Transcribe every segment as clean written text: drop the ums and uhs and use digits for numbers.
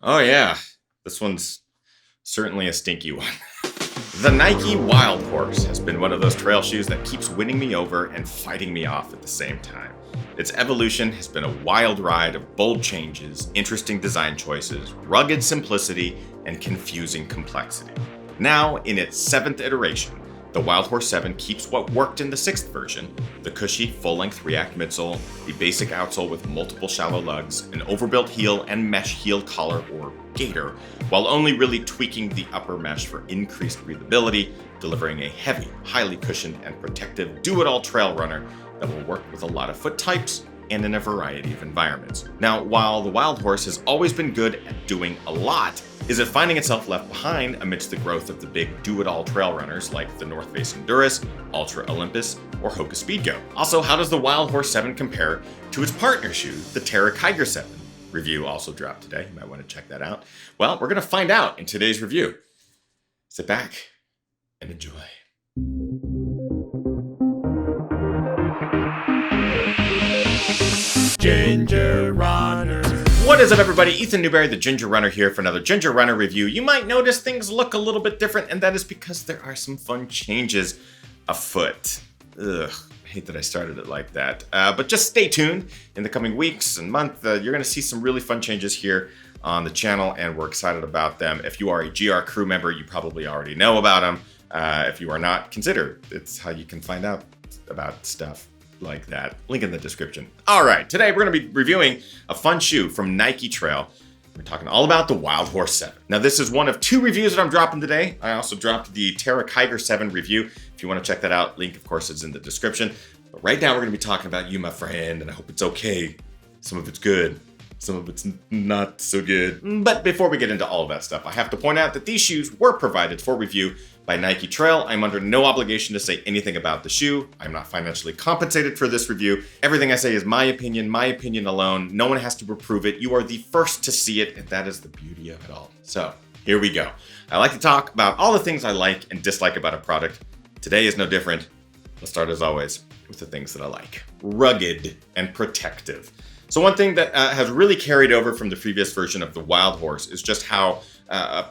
Oh yeah, this one's certainly a stinky one. The Nike Wildhorse has been one of those trail shoes that keeps winning me over and fighting me off at the same time. Its evolution has been a wild ride of bold changes, interesting design choices, rugged simplicity, and confusing complexity. Now, in its 7th iteration, the Wildhorse 7 keeps what worked in the 6th version: the cushy, full-length React midsole, the basic outsole with multiple shallow lugs, an overbuilt heel and mesh heel collar or gaiter, while only really tweaking the upper mesh for increased breathability, delivering a heavy, highly cushioned and protective do-it-all trail runner that will work with a lot of foot types and in a variety of environments. Now, while the Wildhorse has always been good at doing a lot, is it finding itself left behind amidst the growth of the big do-it-all trail runners like the North Face Endurance, Ultra Olympus, or Hoka Speedgo? Also, how does the Wildhorse 7 compare to its partner shoe, the Kiger 7? Review also dropped today. You might want to check that out. Well, we're going to find out in today's review. Sit back and enjoy. Ginger Runner. What is up, everybody? Ethan Newberry, the Ginger Runner, here for another Ginger Runner review. You might notice things look a little bit different, and that is because there are some fun changes afoot. Ugh, I hate that I started it like that. But just stay tuned. In the coming weeks and month, you're going to see some really fun changes here on the channel, and we're excited about them. If you are a GR crew member, you probably already know about them. If you are not, consider. It's how you can find out about stuff like that. Link in the description. All right, today we're going to be reviewing a fun shoe from Nike Trail. We're talking all about the Wildhorse 7. Now, this is one of 2 reviews that I'm dropping today. I also dropped the Kiger 7 review. If you want to check that out, link, of course, is in the description. But right now, we're going to be talking about you, my friend, and I hope it's okay. Some of it's good. Some of it's not so good. But before we get into all of that stuff, I have to point out that these shoes were provided for review by Nike Trail. I'm under no obligation to say anything about the shoe. I'm not financially compensated for this review. Everything I say is my opinion alone. No one has to approve it. You are the first to see it, and that is the beauty of it all. So here we go. I like to talk about all the things I like and dislike about a product. Today is no different. Let's start, as always, with the things that I like. Rugged and protective. So one thing that has really carried over from the previous version of the Wildhorse is just how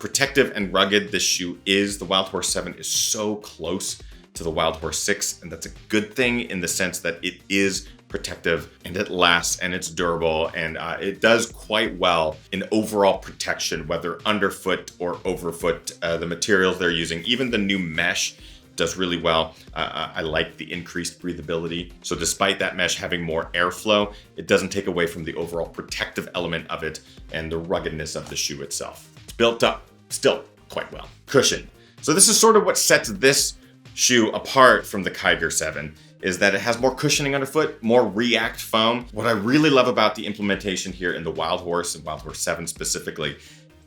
protective and rugged this shoe is. The Wildhorse 7 is so close to the Wildhorse 6, and that's a good thing in the sense that it is protective and it lasts and it's durable, and it does quite well in overall protection, whether underfoot or overfoot. The materials they're using, even the new mesh, does really well. I like the increased breathability. So despite that mesh having more airflow, it doesn't take away from the overall protective element of it and the ruggedness of the shoe itself. It's built up still quite well. Cushion. So this is sort of what sets this shoe apart from the Kiger 7, is that it has more cushioning underfoot, more React foam. What I really love about the implementation here in the Wildhorse and Wildhorse 7 specifically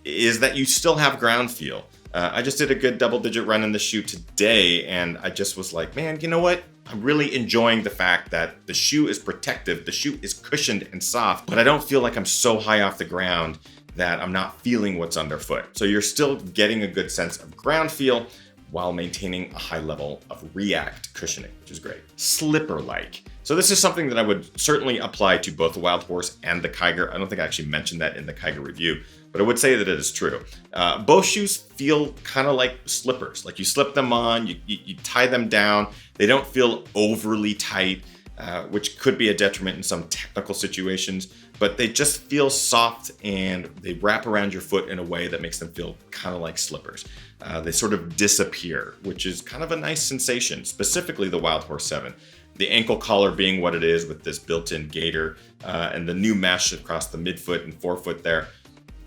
is that you still have ground feel. I just did a good double-digit run in the shoe today, and I just was like, man, you know what? I'm really enjoying the fact that the shoe is protective, the shoe is cushioned and soft, but I don't feel like I'm so high off the ground that I'm not feeling what's underfoot. So you're still getting a good sense of ground feel while maintaining a high level of React cushioning, which is great. Slipper-like. So this is something that I would certainly apply to both the Wildhorse and the Kiger. I don't think I actually mentioned that in the Kiger review, but I would say that it is true. Both shoes feel kind of like slippers. Like you slip them on, you tie them down. They don't feel overly tight, which could be a detriment in some technical situations, but they just feel soft and they wrap around your foot in a way that makes them feel kind of like slippers. They sort of disappear, which is kind of a nice sensation, specifically the Wildhorse 7. The ankle collar being what it is with this built-in gaiter and the new mesh across the midfoot and forefoot there.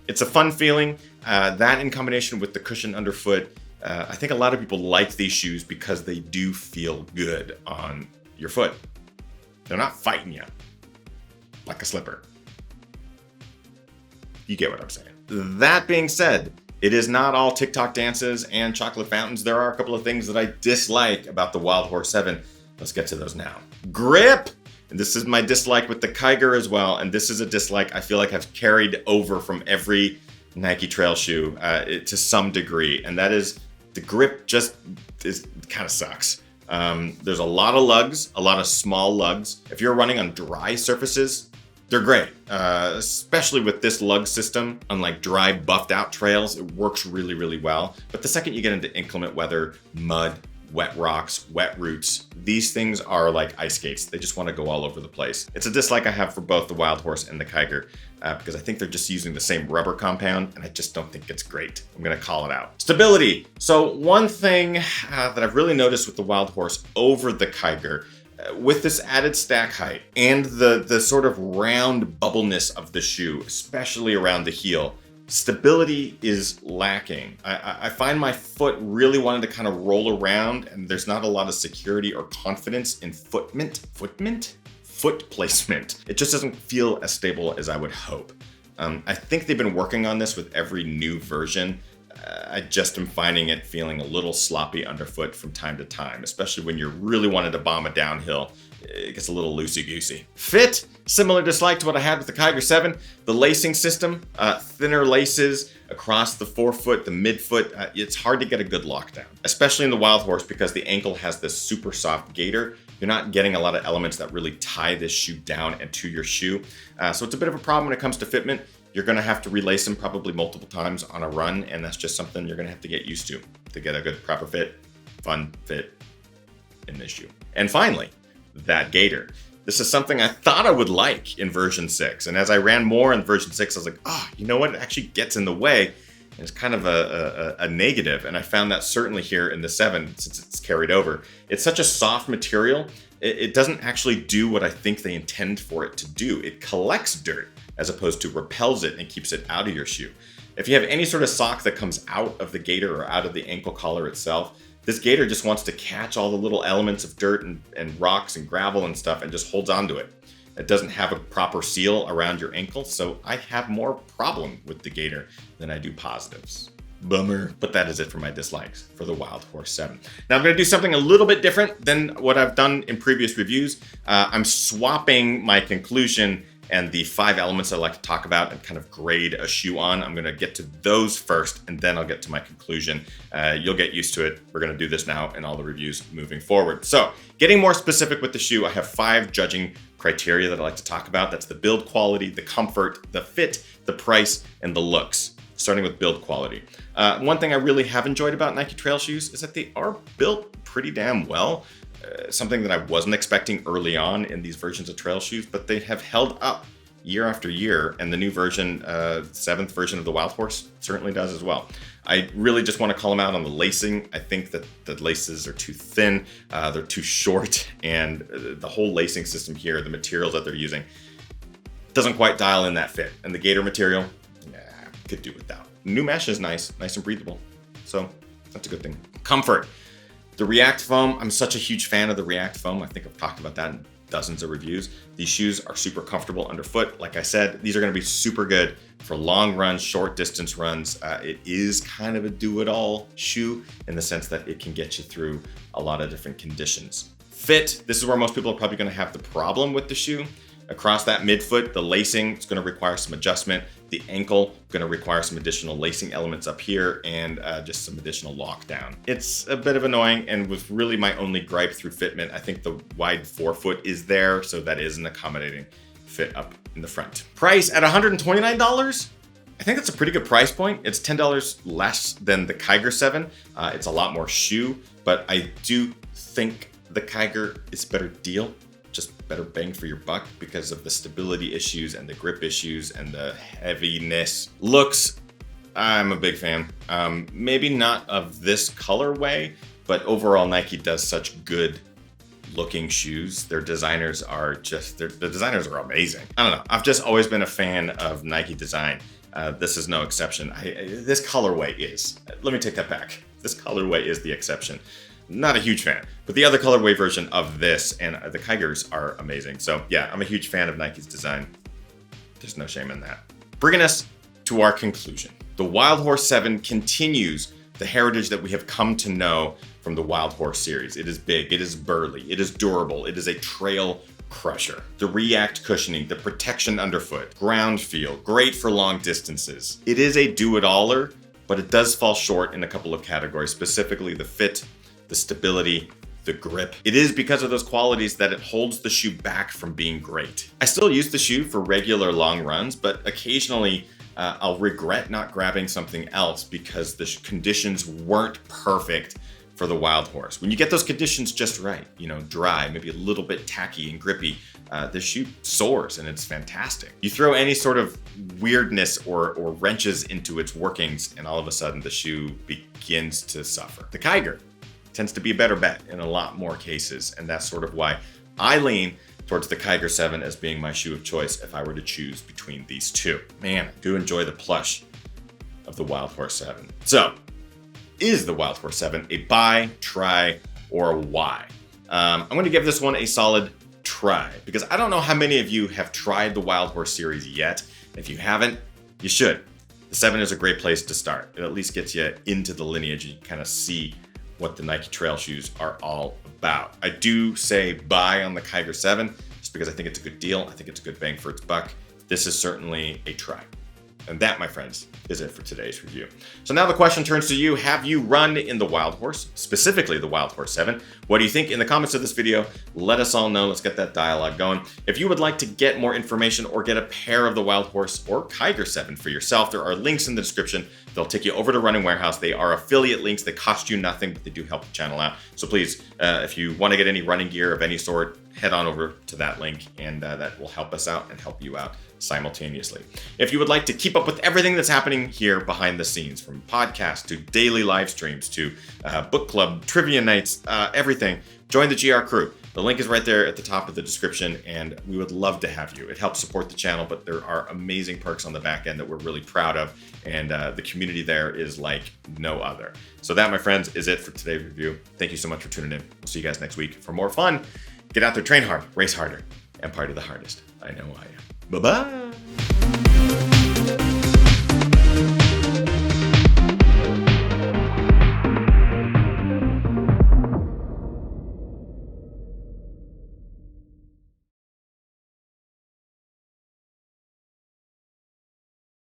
It's a fun feeling. That in combination with the cushion underfoot, I think a lot of people like these shoes because they do feel good on your foot. They're not fighting you like a slipper. You get what I'm saying. That being said, it is not all TikTok dances and chocolate fountains. There are a couple of things that I dislike about the Wildhorse 7. Let's get to those now. Grip! And this is my dislike with the Kiger as well. And this is a dislike I feel like I've carried over from every Nike Trail shoe to some degree. And that is the grip just kind of sucks. There's a lot of lugs, a lot of small lugs. If you're running on dry surfaces, They're great, especially with this lug system. Unlike dry, buffed out trails, it works really, really well. But the second you get into inclement weather, mud, wet rocks, wet roots, these things are like ice skates. They just want to go all over the place. It's a dislike I have for both the Wildhorse and the Kiger because I think they're just using the same rubber compound and I just don't think it's great. I'm going to call it out. Stability. So one thing that I've really noticed with the Wildhorse over the Kiger, with this added stack height and the sort of round bubbleness of the shoe, especially around the heel, stability is lacking. I find my foot really wanting to kind of roll around and there's not a lot of security or confidence in foot placement. It just doesn't feel as stable as I would hope. I think they've been working on this with every new version. I just am finding it feeling a little sloppy underfoot from time to time, especially when you're really wanting to bomb it downhill. It gets a little loosey-goosey. Fit, similar dislike to what I had with the Kiger 7. The lacing system, thinner laces across the forefoot, the midfoot. It's hard to get a good lockdown, especially in the Wildhorse because the ankle has this super soft gaiter. You're not getting a lot of elements that really tie this shoe down and to your shoe. So it's a bit of a problem when it comes to fitment. You're going to have to relace them probably multiple times on a run, and that's just something you're going to have to get used to get a good, proper fit, fun fit in this shoe. And finally, that gaiter. This is something I thought I would like in version 6, and as I ran more in version 6, I was like, you know what? It actually gets in the way, and it's kind of a negative, and I found that certainly here in the 7, since it's carried over. It's such a soft material, it doesn't actually do what I think they intend for it to do. It collects dirt, as opposed to repels it and keeps it out of your shoe. If you have any sort of sock that comes out of the gaiter or out of the ankle collar itself, this gaiter just wants to catch all the little elements of dirt and rocks and gravel and stuff and just holds onto it. It doesn't have a proper seal around your ankle, so I have more problem with the gaiter than I do positives. Bummer. But that is it for my dislikes for the Wildhorse 7. Now I'm going to do something a little bit different than what I've done in previous reviews. I'm swapping my conclusion and the 5 elements I like to talk about and kind of grade a shoe on. I'm going to get to those first, and then I'll get to my conclusion. You'll get used to it. We're going to do this now in all the reviews moving forward. So getting more specific with the shoe, I have 5 judging criteria that I like to talk about. That's the build quality, the comfort, the fit, the price, and the looks. Starting with build quality. One thing I really have enjoyed about Nike Trail shoes is that they are built pretty damn well. Something that I wasn't expecting early on in these versions of trail shoes, but they have held up year after year, and the new version, 7th version of the Wildhorse, certainly does as well. I really just want to call them out on the lacing. I think that the laces are too thin, they're too short, and the whole lacing system here, the materials that they're using, doesn't quite dial in that fit. And the gaiter material, could do without. New mesh is nice and breathable, so that's a good thing. Comfort. The React foam, I'm such a huge fan of the React foam. I think I've talked about that in dozens of reviews. These shoes are super comfortable underfoot. Like I said, these are going to be super good for long runs, short distance runs. It is kind of a do-it-all shoe in the sense that it can get you through a lot of different conditions. Fit, this is where most people are probably going to have the problem with the shoe. Across that midfoot, the lacing is going to require some adjustment. The ankle going to require some additional lacing elements up here and just some additional lockdown. It's a bit of annoying and was really my only gripe through fitment. I think the wide forefoot is there, so that is an accommodating fit up in the front. Price at $129? I think that's a pretty good price point. It's $10 less than the Kiger 7. It's a lot more shoe, but I do think the Kiger is a better deal. Just better bang for your buck because of the stability issues and the grip issues and the heaviness. Looks, I'm a big fan. Maybe not of this colorway, but overall Nike does such good looking shoes. Their designers are just, the designers are amazing. I don't know, I've just always been a fan of Nike design. This is no exception. This colorway is, let me take that back. This colorway is the exception. Not a huge fan, but the other colorway version of this and the Kigers are amazing. So yeah, I'm a huge fan of Nike's design. There's no shame in that. Bringing us to our conclusion. The Wildhorse 7 continues the heritage that we have come to know from the Wildhorse series. It is big, it is burly, it is durable, it is a trail crusher. The React cushioning, the protection underfoot, ground feel, great for long distances. It is a do-it-aller, but it does fall short in a couple of categories, specifically the fit, the stability, the grip. It is because of those qualities that it holds the shoe back from being great. I still use the shoe for regular long runs, but occasionally I'll regret not grabbing something else because the conditions weren't perfect for the Wildhorse. When you get those conditions just right, dry, maybe a little bit tacky and grippy, the shoe soars and it's fantastic. You throw any sort of weirdness or wrenches into its workings and all of a sudden the shoe begins to suffer. The Kiger tends to be a better bet in a lot more cases, and that's sort of why I lean towards the Kiger 7 as being my shoe of choice if I were to choose between these two. Man, I do enjoy the plush of the Wildhorse 7. So, is the Wildhorse 7 a buy, try, or a why? I'm going to give this one a solid try because I don't know how many of you have tried the Wildhorse series yet. If you haven't, you should. The 7 is a great place to start. It at least gets you into the lineage and you kind of see what the Nike Trail shoes are all about. I do say buy on the Kiger 7 just because I think it's a good deal. I think it's a good bang for its buck. This is certainly a try. And that, my friends, is it for today's review. So now the question turns to you. Have you run in the Wildhorse, specifically the Wildhorse 7? What do you think? In the comments of this video, let us all know. Let's get that dialogue going. If you would like to get more information or get a pair of the Wildhorse or Kiger 7 for yourself, there are links in the description. They'll take you over to Running Warehouse. They are affiliate links. They cost you nothing, but they do help the channel out. So please, if you want to get any running gear of any sort, head on over to that link and that will help us out and help you out simultaneously. If you would like to keep up with everything that's happening here behind the scenes, from podcasts to daily live streams to book club, trivia nights, everything, join the GR crew. The link is right there at the top of the description, and we would love to have you. It helps support the channel, but there are amazing perks on the back end that we're really proud of, and the community there is like no other. So that, my friends, is it for today's review. Thank you so much for tuning in. We'll see you guys next week for more fun. Get out there, train hard, race harder, and party the hardest. I know I am. Bye-bye.